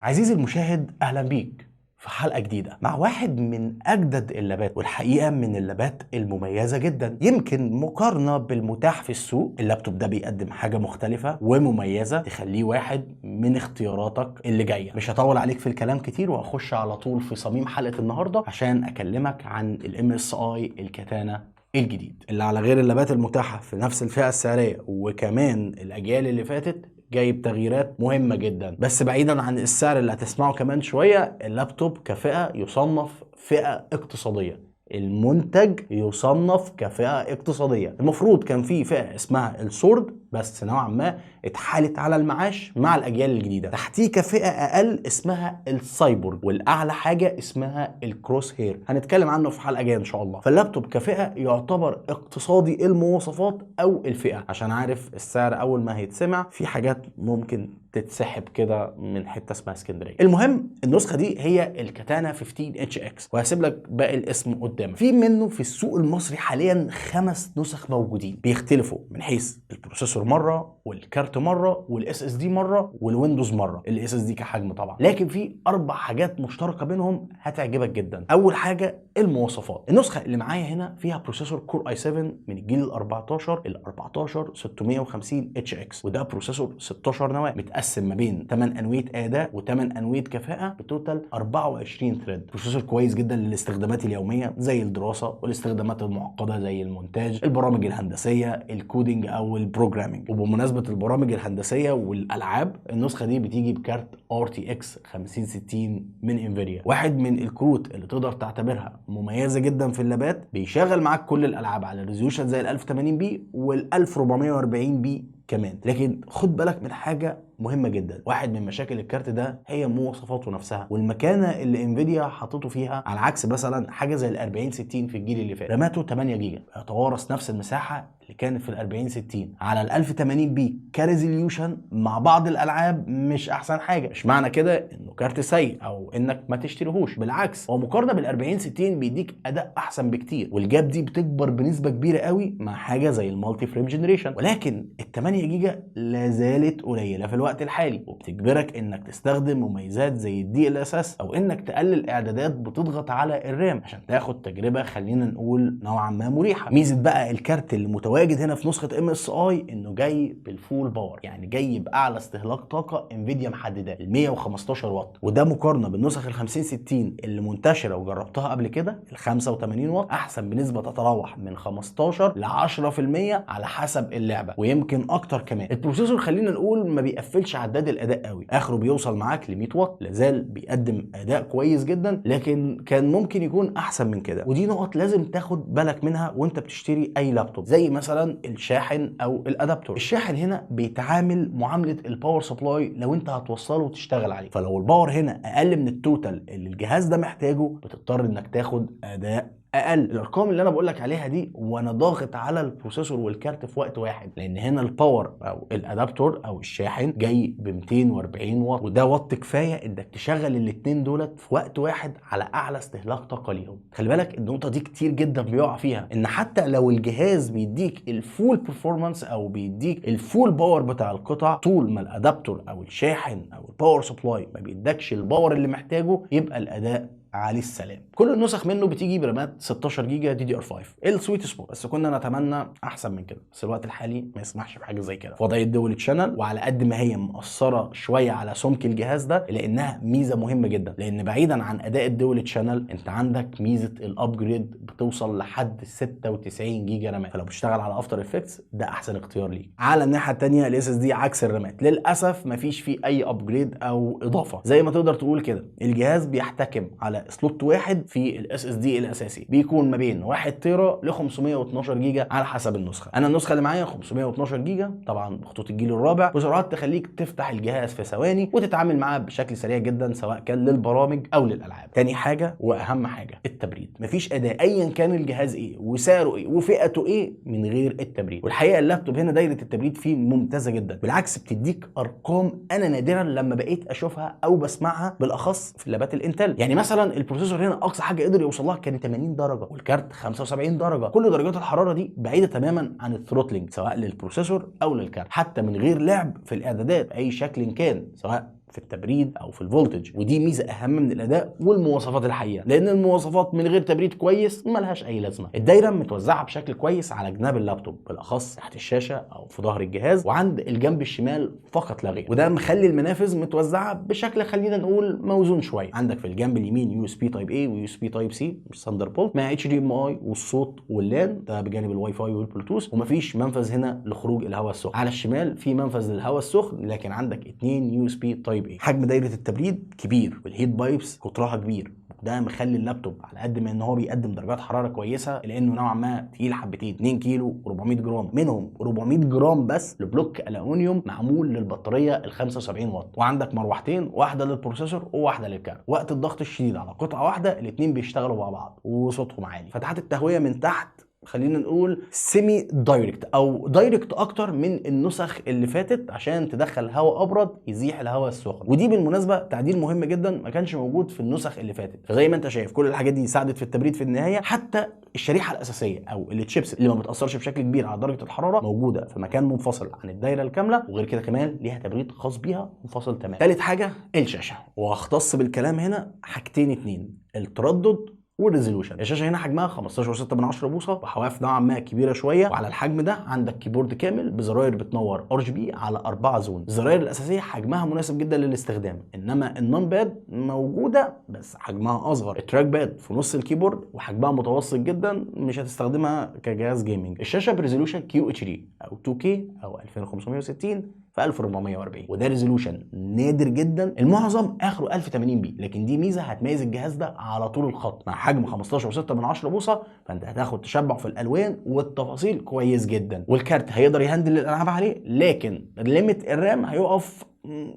عزيزي المشاهد، أهلا بيك في حلقة جديدة مع واحد من أجدد اللابات، والحقيقة من اللابات المميزة جدا. يمكن مقارنة بالمتاح في السوق، اللابتوب ده بيقدم حاجة مختلفة ومميزة تخليه واحد من اختياراتك اللي جاية. مش هطول عليك في الكلام كتير وهخش على طول في صميم حلقة النهاردة عشان أكلمك عن ال MSI الكاتانا الجديد اللي على غير اللابات المتاحة في نفس الفئة السعرية وكمان الأجيال اللي فاتت جايب تغييرات مهمة جدا. بس بعيدا عن السعر اللي هتسمعه كمان شوية، اللابتوب كفئة يصنف فئة اقتصادية، المنتج يصنف كفئة اقتصادية. المفروض كان في فئة اسمها السورد بس نوعا ما اتحالت على المعاش مع الاجيال الجديده. تحتيه كفئه اقل اسمها السايبورغ، والاعلى حاجه اسمها الكروس هير، هنتكلم عنه في حلقه جايه ان شاء الله. فاللابتوب كفئه يعتبر اقتصادي المواصفات او الفئه، عشان عارف السعر اول ما هيتسمع في حاجات ممكن تتسحب كده من حته اسمها اسكندريه. المهم النسخه دي هي الكاتانا 15 اتش اكس، وهسيب لك باقي الاسم قدامك. في منه في السوق المصري حاليا 5 نسخ موجودين، بيختلفوا من حيث البروسيسور مره، والكارت مره، والاس اس دي مره، والويندوز مره. الاس اس دي كحجم طبعا، لكن في 4 حاجات مشتركه بينهم هتعجبك جدا. اول حاجه المواصفات. النسخه اللي معايا هنا فيها بروسيسور كور اي 7 من الجيل ال 14 650 اتش اكس، وده بروسيسور 16 نواه متقسم ما بين 8 انويه اداء و8 انويه كفاءه بتوتال 24 ثريد. بروسيسور كويس جدا للاستخدامات اليوميه زي الدراسه والاستخدامات المعقده زي المونتاج، البرامج الهندسيه، الكودينج او البروجرامينج. وبمناسبه البرامج الهندسيه والالعاب، النسخه دي بتيجي بكارت RTX 5060 من انفيديا، واحد من الكروت اللي تقدر تعتبرها مميزه جدا في اللابات. بيشغل معاك كل الالعاب على ريزولوشن زي ال 1080 بي وال 1440 بي كمان. لكن خد بالك من حاجه مهمه جدا، واحد من مشاكل الكارت ده هي مواصفاته نفسها والمكانه اللي انفيديا حطته فيها، على عكس مثلا حاجه زي ال 4060 في الجيل اللي فات. راماته 8 جيجا، يتوارث نفس المساحه اللي كانت في ال 4060 على ال 1080 بي كريزوليوشن. مع بعض الالعاب مش احسن حاجه. مش معنى كده انه كارت سيء او انك ما تشتريهوش، بالعكس هو مقارنه بال 4060 بيديك اداء احسن بكتير، والجاب دي بتكبر بنسبه كبيره قوي مع حاجه زي المالتي فريم جنريشن. ولكن ال 8 جيجا لا زالت قليله في الوقت الحالي، وبتجبرك انك تستخدم مميزات زي الدي ال اس اس او انك تقلل اعدادات بتضغط على الرام عشان تاخد تجربه خلينا نقول نوعا ما مريحه. ميزه بقى الكارت اللي متواجد هنا في نسخه MSI انه جاي بالفول باور، يعني جاي باعلى استهلاك طاقه انفيديا محدده ال 115 واط، وده مقارنه بالنسخ ال 5060 اللي منتشره وجربتها قبل كده ال 85 واط، احسن بنسبه تتراوح من 15 ل 10% على حسب اللعبه، ويمكن اكتر كمان. البروسيسور خلينا نقول ما بيقفلش عداد الاداء قوي، اخره بيوصل معاك ل 100 واط، لازال بيقدم اداء كويس جدا، لكن كان ممكن يكون احسن من كده. ودي نقط لازم تاخد بالك منها وانت بتشتري اي لابتوب، زي مثلا الشاحن او الادابتور. الشاحن هنا بيتعامل معامله الباور سبلاي لو انت هتوصله وتشتغل عليه، فلو الباور هنا اقل من التوتال اللي الجهاز ده محتاجه بتضطر انك تاخد اداء اقل. الارقام اللي انا بقول لك عليها دي وانا ضاغط على البروسيسور والكارت في وقت واحد، لان هنا الباور او الادابتور او الشاحن جاي ب 240 واط، وده واط كفايه انك تشغل الاثنين دولت في وقت واحد على اعلى استهلاك طاقه ليهم. خلي بالك النقطه دي كتير جدا بيقع فيها، ان حتى لو الجهاز بيديك الفول بيرفورمانس او بيديك الفول باور بتاع القطع، طول ما الادابتور او الشاحن او الباور سبلاي ما بيدكش الباور اللي محتاجه يبقى الاداء عليه السلام. كل النسخ منه بتيجي برامات 16 جيجا DDR5 السويت سبوت، بس كنا نتمنى احسن من كده، بس الوقت الحالي ما يسمحش بحاجه زي كده في وضعيه دول تشانل. وعلى قد ما هي مأثره شويه على سمك الجهاز ده، لانها ميزه مهمه جدا، لان بعيدا عن اداء الدول تشانل انت عندك ميزه الابجريد بتوصل لحد 96 جيجا رامات، فلو بتشتغل على افتر افكتس ده احسن اختيار ليك. على الناحيه الثانيه الاس اس دي عكس الرامات، للاسف مفيش فيه اي ابجريد او اضافه، زي ما تقدر تقول كده الجهاز بيحتكم على سلوت واحد في الاس اس دي الاساسي، بيكون ما بين 1 تيرا ل 512 جيجا على حسب النسخه. انا النسخه اللي معايا 512 جيجا طبعا بخطوط الجيل الرابع، بسرعات تخليك تفتح الجهاز في ثواني وتتعامل معاه بشكل سريع جدا سواء كان للبرامج او للالعاب. تاني حاجه واهم حاجه التبريد، مفيش اداء ايا كان الجهاز ايه وسعره ايه وفئته ايه من غير التبريد، والحقيقه اللابتوب هنا دايره التبريد فيه ممتازه جدا، بالعكس بتديك ارقام انا نادرا لما بقيت اشوفها او بسمعها، بالاخص في اللابات الانتل. يعني مثلا البروسيسور هنا اقصى حاجه قدر يوصل لها كانت 80 درجه، والكارت 75 درجه. كل درجات الحراره دي بعيده تماما عن الثروتلينج سواء للبروسيسور او للكارت، حتى من غير لعب في الاعدادات باي شكل كان، سواء في التبريد او في الفولتج، ودي ميزه اهم من الاداء والمواصفات الحقيقه، لان المواصفات من غير تبريد كويس ملهاش اي لازمه. الدايره متوزعه بشكل كويس على جناب اللابتوب، بالاخص تحت الشاشه او في ظهر الجهاز وعند الجنب الشمال فقط لا غير، وده مخلي المنافذ متوزعه بشكل خلينا نقول موزون شويه. عندك في الجنب اليمين يو اس بي تايب اي ويو اس بي تايب سي مش ثاندر بولت مع اتش دي ام اي والصوت واللان، ده بجانب الواي فاي والبلوتوث، ومفيش منفذ هنا لخروج الهواء السخن. على الشمال في منفذ للهواء السخن، لكن عندك 2 يو اس بي تايب اي. حجم دايره التبريد كبير والهيت بايبس قطرها كبير، ده مخلي اللابتوب على قد ما ان هو بيقدم درجات حراره كويسه لانه نوعا ما تقيل حبتين، 2 كيلو و400 جرام، منهم 400 جرام بس لبلوك الومنيوم معمول للبطاريه ال 75 واط، وعندك مروحتين، واحده للبروسيسور وواحده للكارت. وقت الضغط الشديد على قطعه واحده الاثنين بيشتغلوا مع بعض وصوتهم عالي. فتحات التهويه من تحت خلينا نقول سيمي دايركت او دايركت اكتر من النسخ اللي فاتت عشان تدخل هواء ابرد يزيح الهواء السخن، ودي بالمناسبه تعديل مهم جدا ما كانش موجود في النسخ اللي فاتت. فزي ما انت شايف كل الحاجات دي ساعدت في التبريد في النهايه، حتى الشريحه الاساسيه او التشيبس اللي ما بتاثرش بشكل كبير على درجه الحراره موجوده في مكان منفصل عن الدايره الكامله، وغير كده كمان ليها تبريد خاص بيها منفصل تماما. ثالث حاجه الشاشه، واختص بالكلام هنا حاجتين اتنين، التردد والريزولوشن. الشاشه هنا حجمها 15.6 بوصه وحواف نوعا ما كبيره شويه، وعلى الحجم ده عندك كيبورد كامل بزراير بتنور ار جي بي على 4 زون. الزراير الاساسيه حجمها مناسب جدا للاستخدام، انما النون باد موجوده بس حجمها اصغر. التراك باد في نص الكيبورد وحجمها متوسط جدا، مش هتستخدمها كجهاز جيمنج. الشاشه بريزولوشن كيو اتش دي او 2K او 2560 في 1440، وده ريزولوشن نادر جدا، المعظم اخره 1080 بي، لكن دي ميزه هتميز الجهاز ده على طول الخط. مع حجم 15.6 بوصه فانت هتاخد تشبع في الالوان والتفاصيل كويس جدا، والكارت هيقدر يهندل الالعاب عليه، لكن ليميت الرام هيقف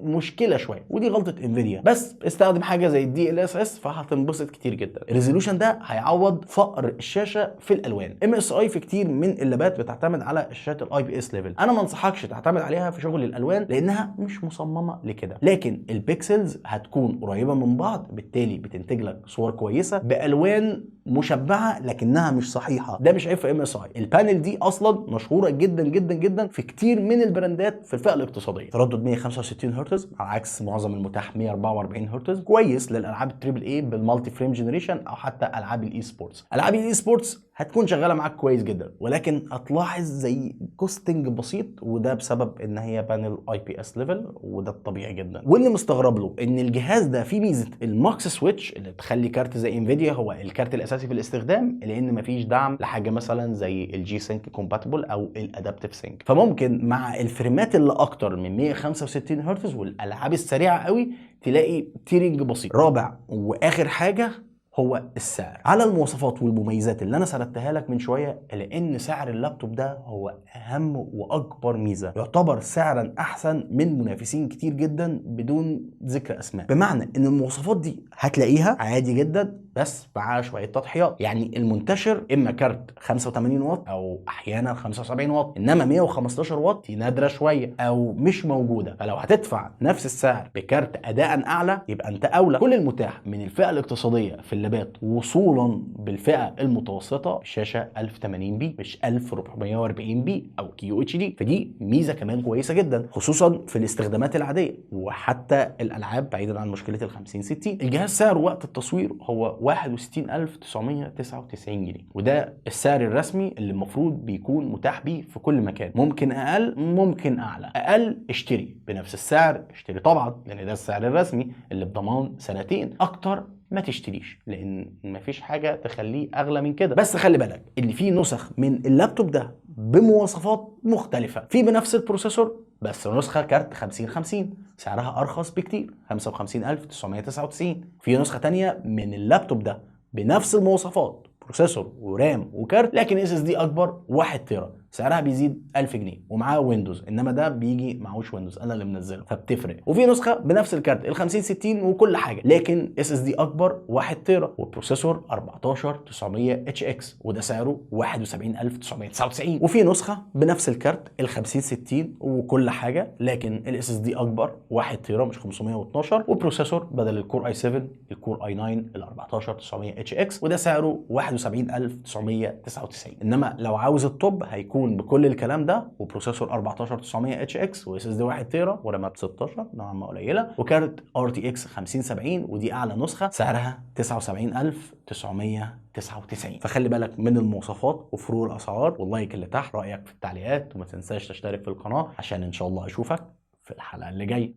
مشكله شويه، ودي غلطه انفيديا، بس استخدم حاجه زي الدي ال اس اس فهتنبسط كتير جدا. الريزولوشن ده هيعوض فقر الشاشه في الالوان. ام اس اي في كتير من اللابات بتعتمد على الشاشات الاي بي اس ليفل، انا ما انصحكش تعتمد عليها في شغل الالوان لانها مش مصممه لكده، لكن البيكسلز هتكون قريبه من بعض، بالتالي بتنتج لك صور كويسه بالوان مشبعه لكنها مش صحيحه. ده مش عيب في ام اس اي، البانل دي اصلا مشهوره جدا جدا جدا في كتير من البراندات في الفئه الاقتصاديه. تردد 165 هرتز على عكس معظم المتاح 144 هرتز، كويس للالعاب التريبل اي بالمالتي فريم جنريشن او حتى العاب الاي سبورتس. العاب الاي سبورتس هتكون شغاله معاك كويس جدا، ولكن هتلاحظ زي كوستنج بسيط، وده بسبب ان هي بانل اي بي اس ليفل، وده الطبيعي جدا. واللي مستغرب له ان الجهاز ده فيه ميزه الماكس سويتش اللي تخلي كارت زي انفيديا هو الكارت الاساسي في الاستخدام، لان مفيش دعم لحاجه مثلا زي الجي سينك كومباتبل او الادابتيف سينك، فممكن مع الفريمات اللي اكتر من 165 هرتز والالعاب السريعه قوي تلاقي تيرنج بسيط. رابع واخر حاجه هو السعر. على المواصفات والمميزات اللي انا سردتها لك من شويه، لان سعر اللابتوب ده هو اهم واكبر ميزه، يعتبر سعرا احسن من منافسين كتير جدا بدون ذكر اسماء، بمعنى ان المواصفات دي هتلاقيها عادي جدا بس مع شويه تضحيات. يعني المنتشر اما كارت 85 واط او احيانا 75 واط، انما 115 واط دي نادره شويه او مش موجوده. فلو هتدفع نفس السعر بكارت اداء اعلى يبقى انت اولى. كل المتاح من الفئه الاقتصاديه في اللابات وصولا بالفئه المتوسطه الشاشه 1080 بي مش 1440 بي او كيو اتش دي، فدي ميزه كمان كويسه جدا خصوصا في الاستخدامات العاديه وحتى الالعاب بعيدا عن مشكله ال 50 60. الجهاز سعره وقت التصوير هو 61999 جنيه، وده السعر الرسمي اللي المفروض بيكون متاح بيه في كل مكان. ممكن اقل ممكن اعلى، اقل اشتري بنفس السعر، اشتري طبعا لان ده السعر الرسمي اللي بضمان سنتين، اكتر ما تشتريش لان مفيش حاجه تخليه اغلى من كده. بس خلي بالك ان في نسخ من اللابتوب ده بمواصفات مختلفه، في بنفس البروسيسور بس نسخه كارت 5050 سعرها ارخص بكتير 55999. في نسخه تانية من اللابتوب ده بنفس المواصفات، بروسيسور ورام وكارت، لكن اس اس دي اكبر 1 تيرا سعرها بيزيد 1000 جنيه ومعاه ويندوز، انما ده بيجي معهوش ويندوز انا اللي منزله فبتفرق. وفي نسخه بنفس الكارت ال 50 60 وكل حاجه، لكن اس اس دي اكبر 1 تيرا وبروسيسور 14900 اتش اكس وده سعره 71999. وفي نسخه بنفس الكارت ال 50 60 وكل حاجه، لكن الاس اس دي اكبر 1 تيرا مش 512 وبروسيسور بدل الكور اي 7 الكور اي 9 ال 14900 اتش اكس وده سعره 71999. انما لو عاوز التوب هيكون مدعوم بكل الكلام ده، وبروسيسور 14900 اتش اكس، واس اس دي 1 تيرا، ورامات 16 نوعا ما قليله، وكارت ار تي اكس 5070، ودي اعلى نسخه سعرها 79999. فخلي بالك من المواصفات وفروق الاسعار، واللايك اللي تحت، رايك في التعليقات، وما تنساش تشترك في القناه عشان ان شاء الله اشوفك في الحلقه اللي جايه.